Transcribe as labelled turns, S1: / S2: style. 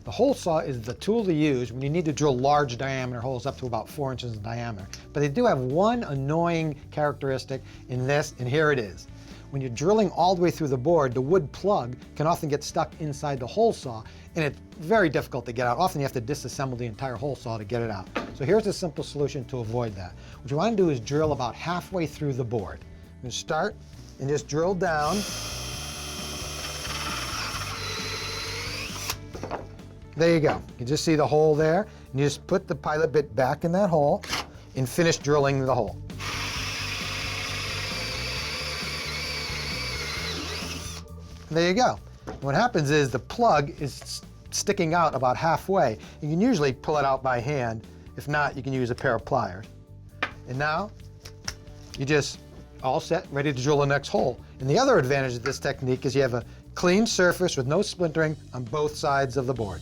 S1: The hole saw is the tool to use when you need to drill large diameter holes up to about 4 inches in diameter. But they do have one annoying characteristic in this, and here it is. When you're drilling all the way through the board, the wood plug can often get stuck inside the hole saw, and it's very difficult to get out. Often you have to disassemble the entire hole saw to get it out. So here's a simple solution to avoid that. What you want to do is drill about halfway through the board. You start and just drill down. There you go. You just see the hole there, and you just put the pilot bit back in that hole and finish drilling the hole. There you go. What happens is the plug is sticking out about halfway. You can usually pull it out by hand. If not, you can use a pair of pliers. And now, you just all set, ready to drill the next hole. And the other advantage of this technique is you have a clean surface with no splintering on both sides of the board.